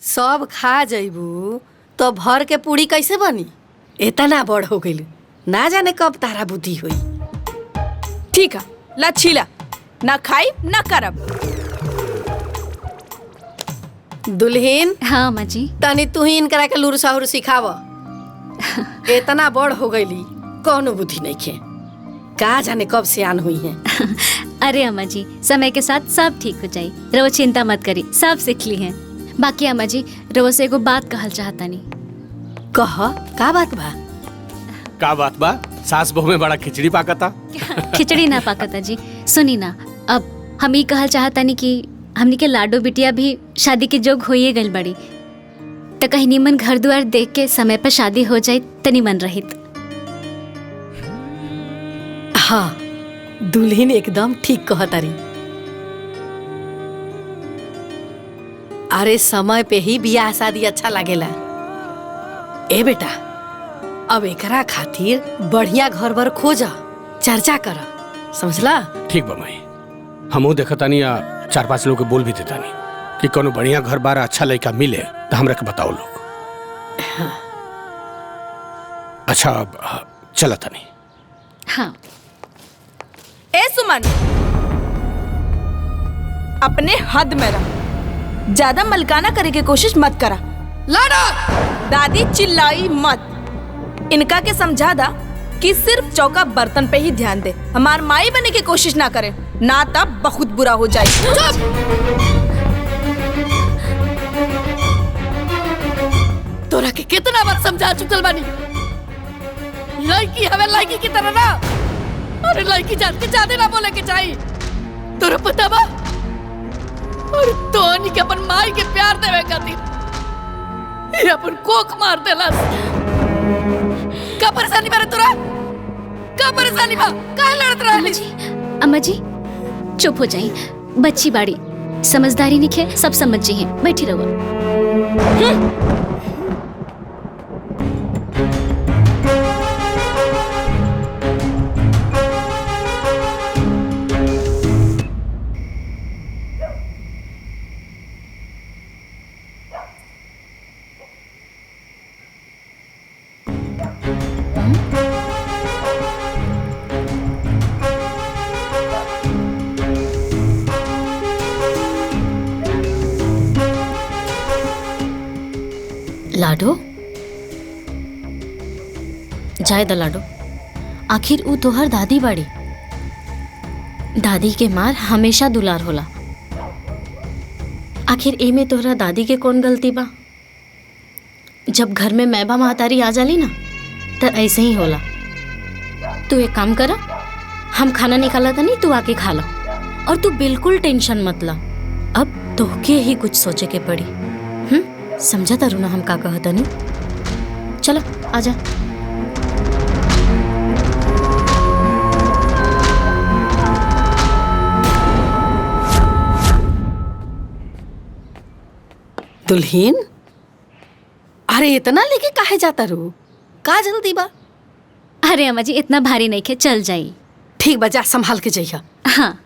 सब खा जइबू तो भर के पूरी कैसे बनी? इतना बड़ हो गइल, ना जाने कब तारा बुद्धि हुई। ठीक है, ला छीला, ना खाई ना करब। दुल्हीन, हाँ अम्मा जी। तनी तू ही इनकरा के लूर साहुर सिखाव। इतना बड़ हो गईली, कौनो बुद्धि नहीं खे, का जाने कब सियान हुई है। अरे अम्मा जी, समय के साथ सब ठीक हो जाई, रवो चिंता मत करी, सब सीख ली हैं। बाकी अम्मा जी, रवो से एगो बात कहल चाहता नहीं। कह, का बात बा? का बात बा? सास बहू में बड़ा खिचड़ी पाकता। खिचड़ी ना पाकता जी, सुनी ना, अब हम ही कहल चाहता नहीं कि हमनी के लाडो बिटिया भी शादी के जोग होइए गइल बड़ी, तो कहीं निमन घर द्वार देख के समय पर शादी हो जाए तनी मन रहित। हाँ, दुल्हीन एकदम ठीक कहतारी। अरे समय पे ही बियाह शादी अच्छा लागेला। ए बेटा, अब एकरा खातिर बढ़िया घर बर खोजा, चर्चा कर, समझला? ठीक बा माई, हमहू देखतानी आ 4-5 लोग के बोल भी देतानी कि कोनो बढ़िया घर बार अच्छा लड़का मिले तो हमरा के बताओ लोग। हाँ। अच्छा, अब चला तनी। हाँ। ए सुमन, अपने हद में रह, ज्यादा मलकाना करे की कोशिश मत करा। लाडो! दादी चिल्लाई मत, इनका के समझा दा कि सिर्फ चौका बर्तन पे ही ध्यान दे, हमार माई बनने की कोशिश ना करे, ना तब बहुत बुरा हो जाए। तोरा के कितना बार समझा चुकल बानी, लड़की हमें लड़की की तरह ना, अरे लड़की जान के ज्यादा ना बोले के चाहिए। तोरा पता बा, और तोनी के अपन माई के प्यार देवे खातिर ये अपन कोक मार देलस। का परेशानी बारे तोरा? का परेशानी बा? का लड़त रहली? अम्मा जी चुप हो जाई, बच्ची बाड़ी, समझदारी निखे, सब समझ जी हैं, बैठी रहो। लाडो, जाए द लाडो, आखिर ऊ तोहर दादी बाड़ी, दादी के मार हमेशा दुलार होला। आखिर एमे तोहरा दादी के कौन गलती बा? जब घर में मैबा महतारी आ जाली ना, तो ऐसे ही होला। तू एक काम करा, हम खाना निकाला था नहीं, तू आके खा ला, और तू बिल्कुल टेंशन मत ला, अब तोहके ही कुछ सोचे के पड़ी। समझा तारू ना हम का कहता नहीं? चलो आजा। दुल्हीन, अरे इतना लेके काहे जाता रू? का जल्दी बा? अरे अम्मा जी, इतना भारी नहीं खे, चल जाई। ठीक बा, जा संभाल के जइहा। हाँ।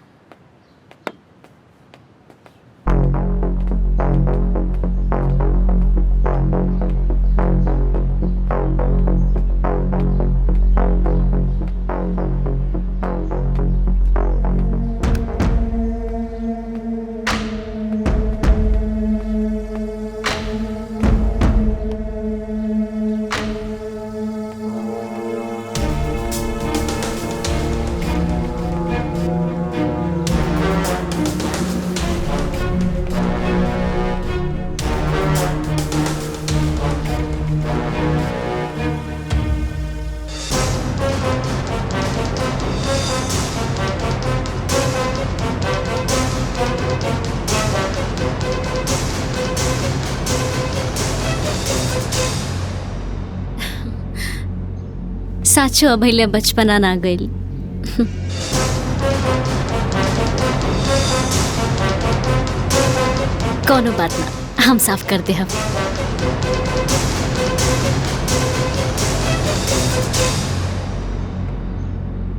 साचो अभैले बचपना ना गइल। कोनो बात ना, हम साफ कर दे। हम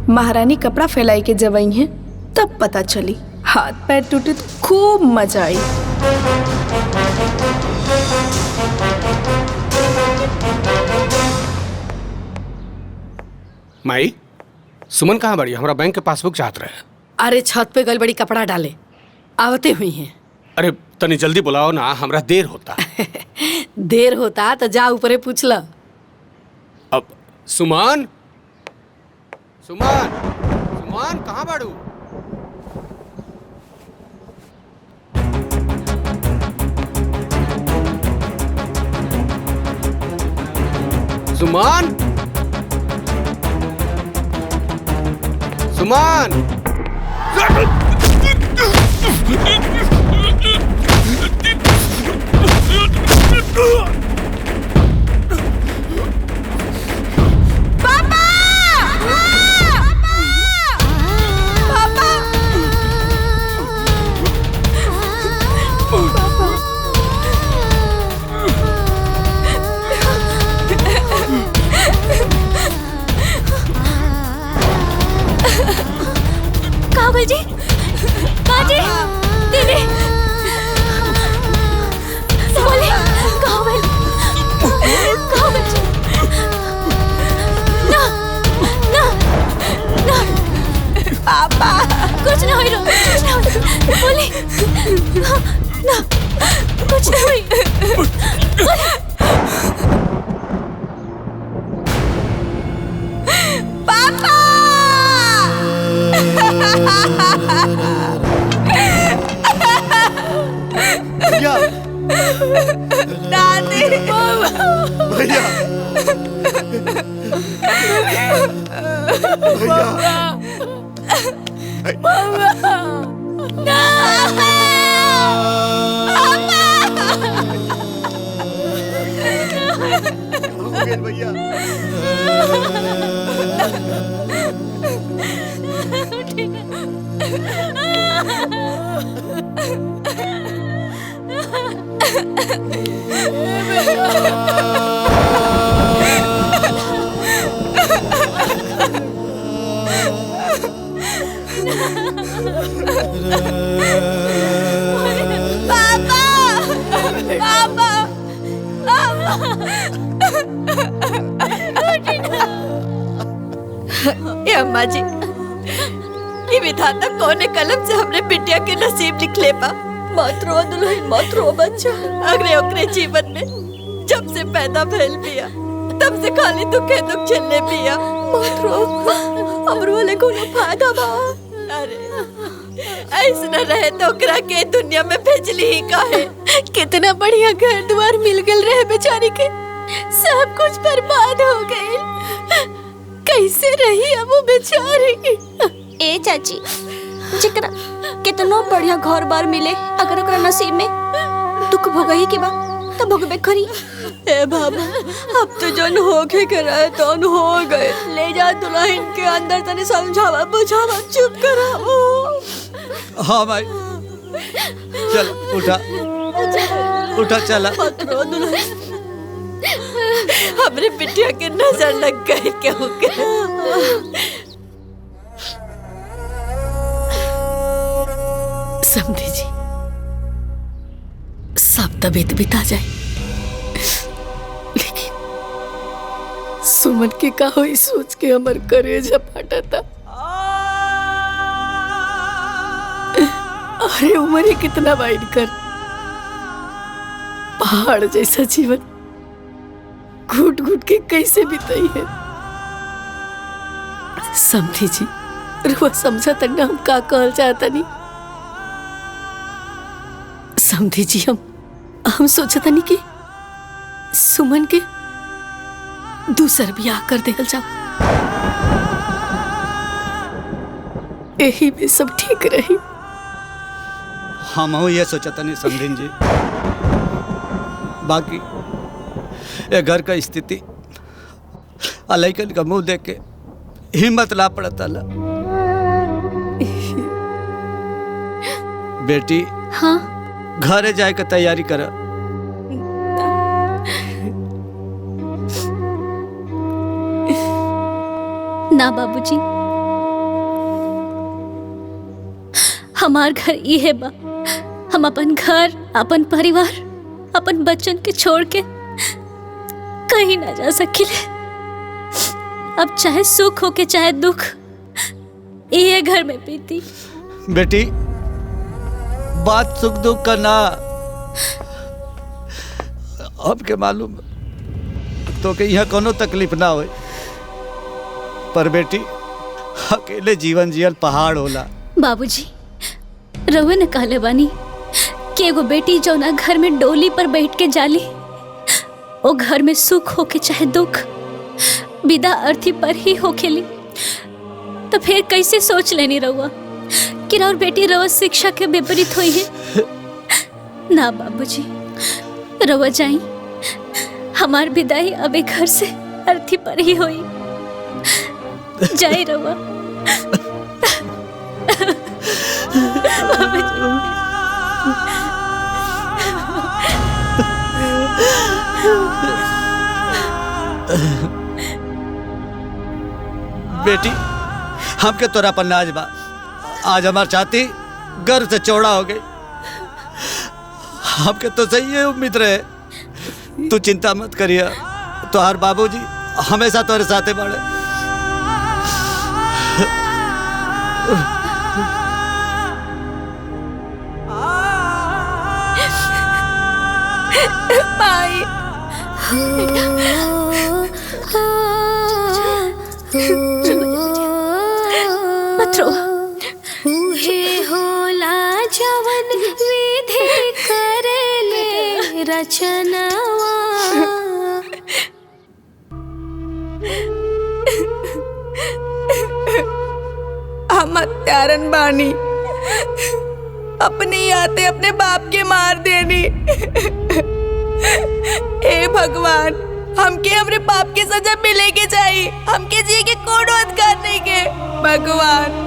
महारानी कपड़ा फैलाई के जब आई हैं, तब पता चली, हाथ पैर टूटे तो खूब मजा आई। माई सुमन कहाँ बड़ी? हमारा बैंक के पासबुक चाहत रहे। अरे छत पे गल बड़ी कपड़ा डाले आवते हुई हैं। अरे तनी जल्दी बुलाओ ना, हमरा देर होता। देर होता तो जा ऊपरे पूछ ल। अब सुमन सुमन सुमन कहाँ बाड़ू? सुमन सुमन कावल जी, काजी, दीदी, बोले, कावल, कावल जी, ना, ना, ना, पापा, कुछ ना हुई रो, कुछ ना हुई, बोले, ना, कुछ ना हुई, भैया दादी भैया भैया अम्मा जी, ये विधाता कौन कलम से हमने बिटिया के नसीब लिखले बा। मत रो दुल्हन, मत रो बच्चा। अगले ओकरे जीवन में जब से पैदा भइल बिया तब से खाली दुखे दुख झेलने बिया। मत रो, हमरो वाले कोनो फायदा बा। अरे ऐसा रहे तो ओकरा के दुनिया में भेजली ही काहे। कितना बढ़िया घर द्वार मिल गल रहे बेचारी के, सब कुछ बर्बाद हो गई। कैसे रही अब वो बेचारी। ए चाची, जिकरा कितनो बढ़िया घर बार मिले, अगर ओकरा नसीब में दुख भोगही के बा तब भोगबे करी। ए बाबा, अब तो जन होके के रहे तो हो गए। ले जा दुल्हन के अंदर तने समझावा बुझावा, चुप कराओ। हाँ भाई, चल उठा उठा, चला। मत रो दुल्हन, हमरे बिटिया के नजर लग गई क्यों के। समझी जी, सब तबीयत बिता जाए, लेकिन सुमन के का होई सोच के हमर करेजा फाटता। अरे उम्र ही कितना वाइड कर, पहाड़ जैसा जीवन घुट घुट के कैसे बिताई है। समझी जी, रुआ समझा तक हम का कहल चाहता नहीं। समझी जी, हम सोचा था नहीं कि सुमन के दूसर ब्याह कर देल जाओ, यही में सब ठीक रही। हम ये सोचा था नहीं समझिन जी, बाकी ये घर का स्थिति अलैकन का मुंह देख के हिम्मत ला पड़ता ला। बेटी, हाँ घरे जाए के तैयारी कर। ना बाबूजी, हमार घर ये बा। हम अपन घर, अपन परिवार, अपन बच्चन के छोड़ के कहीं ना जा सकिले। अब चाहे सुख हो के चाहे दुख ये घर में पीती। बेटी बात सुख दुख का ना, हमके मालूम तो के यहाँ कोनो तकलीफ ना होए, पर बेटी अकेले जीवन जियल पहाड़ होला। बाबूजी रउआ ने कहले बानी कि एगो बेटी जो ना घर में डोली पर बैठ के जाली वो घर में सुख हो के चाहे दुख विदा अर्थी पर ही हो खेली। तो फिर कैसे सोच लेनी रउआ कि और बेटी रउआ शिक्षा के विपरीत हुई है? ना बाबूजी रउआ जाई, हमार विदाई अबे घर से अर्थी पर ही हुई। जाई रउआ। बेटी हमके तोरा पर नाज बा, आज हमार छाती गर्व से चौड़ा हो गई। हमके तो सही है उम्मीद रहे, तू चिंता मत करिया, तो हर बाबूजी हमेशा तोरे साथे बाड़े। माई मत रो। होला जवन विधि करेले रचनवा। हम हत्यारन बानी, अपनी आते अपने बाप के मार देनी। हे भगवान हमके हमरे पाप की सजा मिले के चाहिए, हमके जी के कोई अधिकार नहीं के। भगवान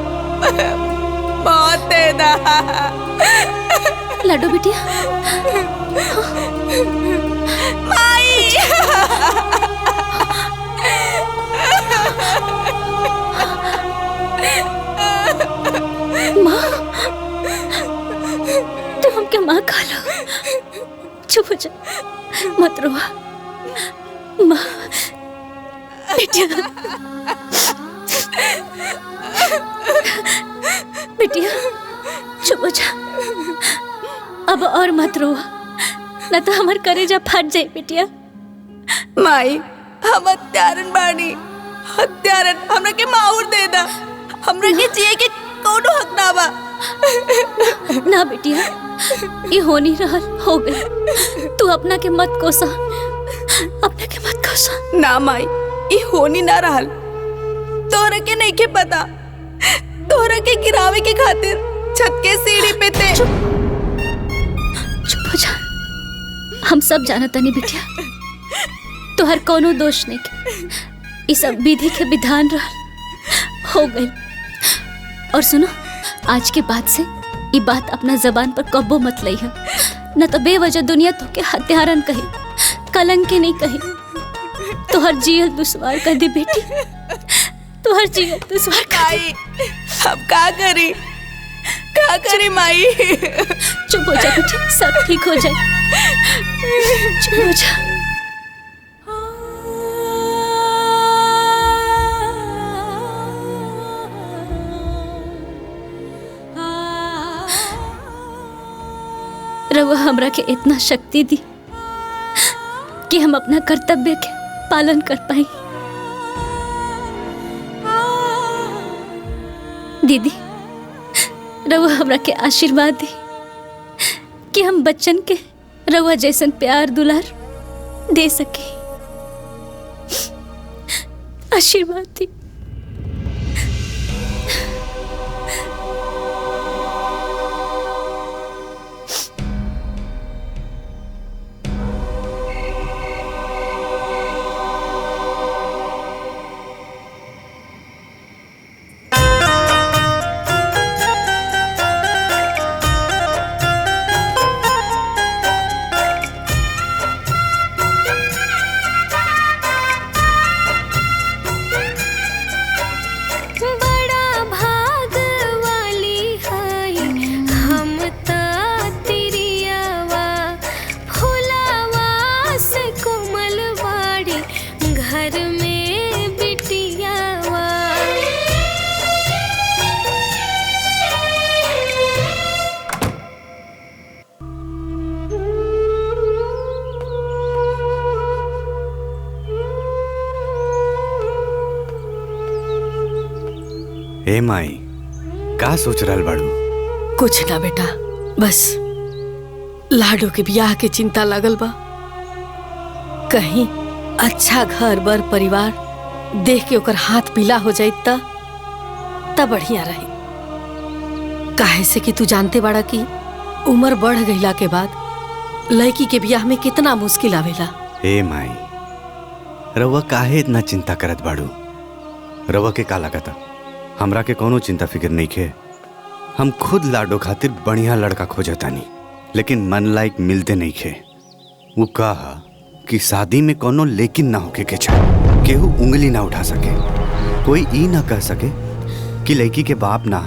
मौत दे दा। लाडो बिटिया माई माँ, तुम हमके माँ खा लो। चुप हो जा, मत रो माँ। बिटिया बिटिया चुप हो जा, अब और मत रो, न तो हमार कलेजा फट जाए। बिटिया माई हम हत्यारन बानी, हत्यारन हमरा के माऊर दे दा, हमरा के जिए के कोनो हक ना बा। ना बिटिया ये हो नहीं रहा, हो गई। तू अपना के मत कोसा, अपना के मत कोसा। ना माई ये होनी ना रहल, तोहरा के नहीं के पता, तोहरा के गिरावे के खातिर छत के सीढ़ी पे थे। चुप हो जा, हम सब जानता नहीं बिटिया, तोहर कोनो दोष नहीं के, ये सब विधि के विधान रहल, हो गई। और सुनो, आज के बाद से ये बात अपना जबान पर कब्बो मत लई है, न तो बेवजह दुनिया तो के हत्यारन कही, कलंक के नहीं कही। तोहर जियल दुश्वार कर दी बेटी, तोहर जियल दुश्वार कर दी। अब का करी माई? चुप हो जा बेटी, सब ठीक हो जाए। चुप हो जा। रवा हमरा के इतना शक्ति दी कि हम अपना कर्तव्य के पालन कर पाए। दीदी रवा हमरा के आशीर्वाद दी कि हम बच्चन के रवा जैसन प्यार दुलार दे सके। आशीर्वाद दी। ए माई का सोच रहल बाड़ू? कुछ ना बेटा, बस लाडो के ब्याह के चिंता लगल बा। कहीं अच्छा घर बर परिवार देख के ओकर हाथ पीला हो जाए तब बढ़िया रही। काहे से कि तू जानते बाड़ा कि उम्र बढ़ गईला के बाद लड़की के ब्याह में कितना मुश्किल आवेला। ए माई रउआ काहे इतना चिंता करत बाड़ू? रउआ के का लागता हमरा के कोनो चिंता फिक्र नहीं खे। हम खुद लाडो खातिर बढ़िया लड़का खोजतानी, लेकिन मन लायक मिलते नहीं खे। वो कहा कि शादी में कोनो लेकिन ना होके के चाहे, केहू उंगली ना उठा सके, कोई ई ना कह सके कि लड़की के बाप ना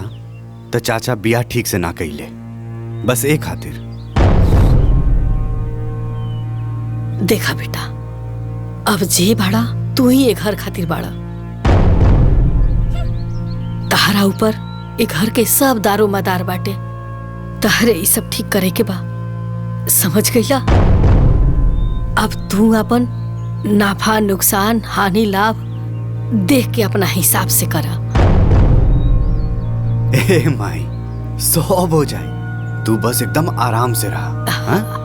तो चाचा बियाह ठीक से ना कइले। बस एक खातिर। देखा बेटा, अब जे बाड़ा तू ही एक घर खातिर बाड़ा। तहरा ऊपर एक घर के सब दारो मदार बाटे। तहरे ये सब ठीक करे के बा, समझ गईला? अब तू अपन नाफा नुकसान हानि लाभ देख के अपना हिसाब से करा। ए माई सब हो जाए, तू बस एकदम आराम से रहा। हाँ?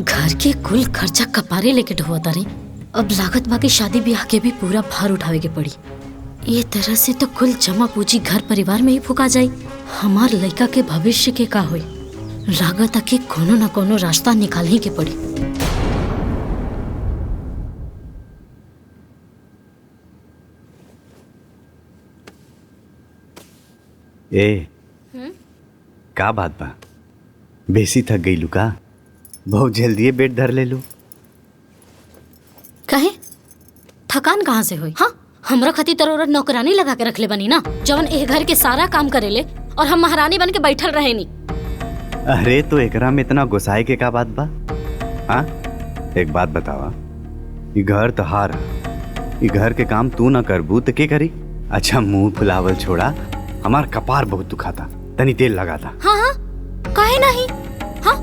घर के कुल खर्चा कपारे लेके ढोता रही। अब लागत बाकी शादी ब्याह के भी पूरा भार उठावे के पड़ी। ये तरह से तो कुल जमा पूंजी घर परिवार में ही फुका जाई। हमार लड़का के भविष्य के का होई? लागत के कोनो न कोनो रास्ता निकाल ही के पड़ी। ए का बात बा? बेसी थक गई लुका? बहुत जल्दी बेड धर ले लू। कहे थकान कहाँ से हुई? हाँ, हमरा खातिर तरोर नौकरानी लगा के रखले बनी ना, जवन ए घर के सारा काम करेले और हम महारानी बन के बैठल रहे नी। अरे तो एकरा में इतना गुस्साए के का बात बा? हाँ, एक बात बतावा, ये घर तहार, ये घर के काम तू ना करबू तो के करी? अच्छा मुंह फुलावल छोड़ा, हमार कपार बहुत दुखाता, तनी तेल लगाता। हाँ हाँ, काहे नहीं? हाँ,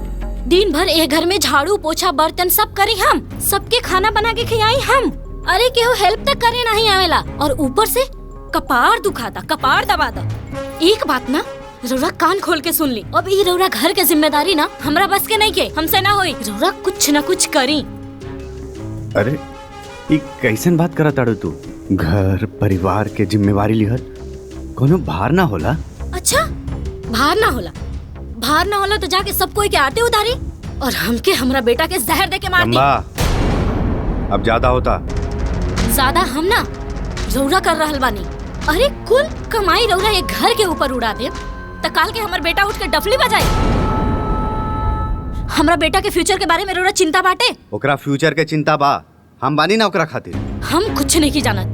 दिन भर ए घर में झाड़ू पोछा बर्तन सब करी हम, सबके खाना बना के खिलाई हम। अरे केहू हेल्प तक करे नहीं आवेला और ऊपर से कपार दुखाता, कपार दबाता। एक बात ना रौरा कान खोल के सुन ली, अब ये रौरा घर के जिम्मेदारी ना हमरा बस के नहीं के, हमसे ना होई। रौरा कुछ ना कुछ करी। अरे ये कैसन बात करत ताड़ू तू? घर परिवार के जिम्मेवारी लिहल कोनो भार ना होला? अच्छा भार ना होला? भार ना होला तो जाके सब कोई के आटे उतारी और हमके हमरा बेटा के जहर दे के मार दी। अब ज्यादा होता। ज्यादा हम ना रौरा कर रहल बानी। अरे कुल कमाई रौरा एक घर के ऊपर उड़ा दे तो काल के हमर बेटा उठ के डफली बजाए। हमरा बेटा के फ्यूचर के बारे में रौरा चिंता बाटे? ओकरा फ्यूचर के चिंता बा, हम बानी ना ओकरा खातिर। हम कुछ नहीं की जानत।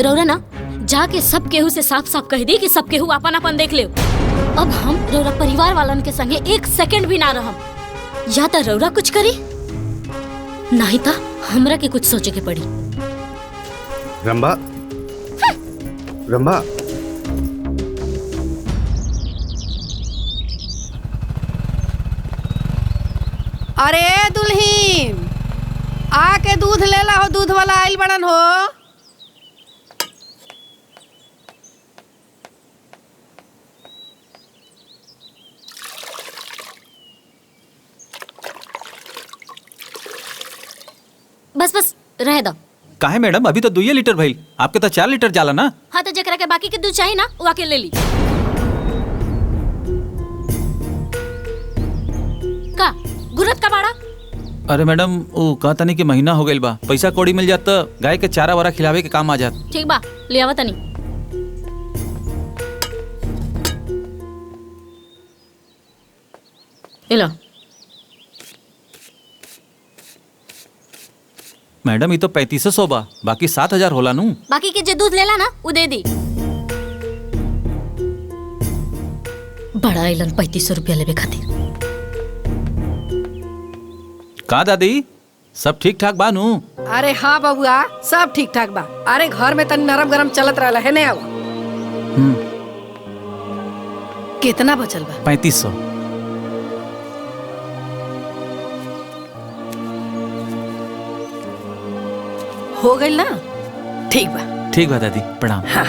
रौरा ना जाके सब केहू से साफ साफ कह दी कि सब केहू अपन अपन देख ले। अब हम रौरा परिवार वालन के संगे एक सेकंड भी ना रहम। या तो रौरा कुछ करी, नहीं तो हमरा के कुछ सोचे के पड़ी। रंभा, रंभा, अरे दुल्हीन, आके दूध ले ला हो, दूध वाला आइल बड़न हो। बस बस रह दो। काहे मैडम, अभी तो 2 लीटर भइल, आपके तो 4 लीटर जाला ना। हाँ तो जकरा के बाकी के दूध चाहिए ना वो आके ले ली। का गुरत का बाड़ा? अरे मैडम वो कहता नहीं कि महीना हो गइल बा, पैसा कौड़ी मिल जात तो गाय के चारा वारा खिलावे के काम आ जात। ठीक बा, ले आवा तनी। लो मैडम ये तो 3500 बा, बाकी 7000 होला नू। बाकी के जे दूध लेला ना वो दे दी। बड़ा आइलन 3500 रुपया लेवे खातिर। का दादी सब ठीक ठाक बा नू? अरे हाँ बबुआ, सब ठीक ठाक बा। अरे घर में तनी नरम गरम चलत रहला है, नहीं आवा। कितना बचल बा? 3500। हो गई ना? ठीक बा। ठीक बा दादी, प्रणाम। हाँ।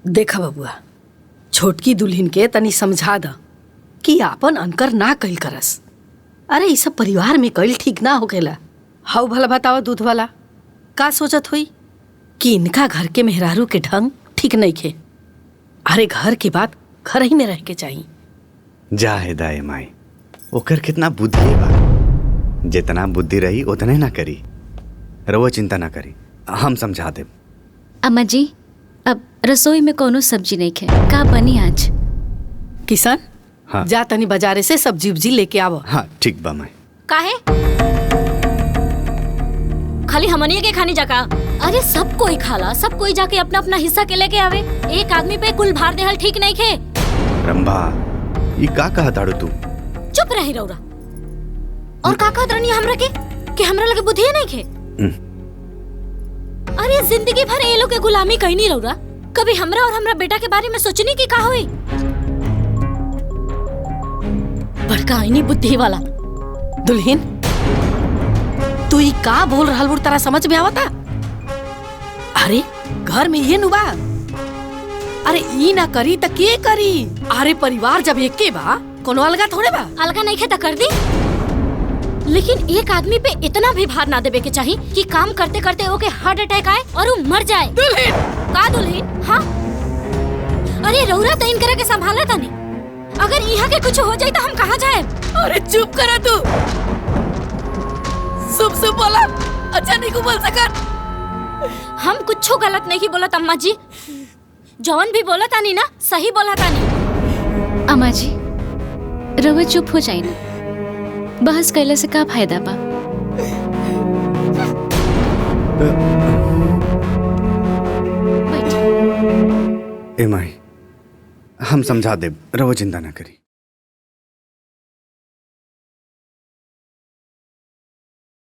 देखा बबुआ, छोटकी दुल्हन के तनी समझा द कि आपन अनकर ना कइल करस। अरे ई सब परिवार में कइल ठीक ना होकेला। हाउ भला बतावा दूध वाला का सोचत हुई कि इनका घर के मेहरारू के ढंग ठीक नहीं खे। अरे घर की बात घर ही में रह के चाहिए। जा है दाए माई, ओकर कितना बुद्धि बा। जितना बुद्धि रही उतने ना करी। रउआ चिंता ना करी, हम समझा देब। अम्मा जी, अब रसोई में कोनो सब्जी नहीं खे, का बनी आज? किशन, हाँ। जा तनी बाजारे से सब्जी उब्जी लेके आवो। हाँ ठीक बा माई। काहे खाली हमनिए के खानी जाका? अरे सब कोई खाला, सब कोई जाके अपना अपना हिस्सा के लेके आवे। एक आदमी पे कुल भार देहल ठीक नहीं खे। रंभा, ये का कहा ताड़ू तू? चुप रही रौरा। और का कहत रहनी हमरा के कि हमरा लगे बुद्धि नहीं खे? अरे जिंदगी भर ये लोग के गुलामी कहीं नहीं रौरा। कभी हमरा और हमरा बेटा के बारे में सोचनी की का होई? बड़का आईनी बुद्धि वाला। दुल्हन, तू ई का बोल रहल बुड़ तारा समझ में आवता? अरे घर में ये नुबा। अरे ई ना करी त के करी? अरे परिवार जब एके बा, कोनो अलगा थोड़े बा। अलगा नहीं खे त कर दी, लेकिन एक आदमी पे इतना भी भार ना देवे के चाहिए कि काम करते करते ओके हार्ट अटैक आए और वो मर जाए। दुल्हन, का दुल्हन? हाँ, अरे रौरा तो इनकरा के संभाला था नहीं। अगर यहाँ के कुछ हो जाए तो हम कहाँ जाए? अरे चुप करा तू। सुब सुब बोला, अच्छा नहीं को बोल सकत। हम कुछ गलत नहीं बोला अम्मा जी। जौन भी बोला था नहीं ना, सही बोला था नहीं। अम्मा जी, रउआ चुप हो जाए ना। बहस कैले से का फायदा बा? ए माई, हम समझा देब, रउआ चिंता ना करी।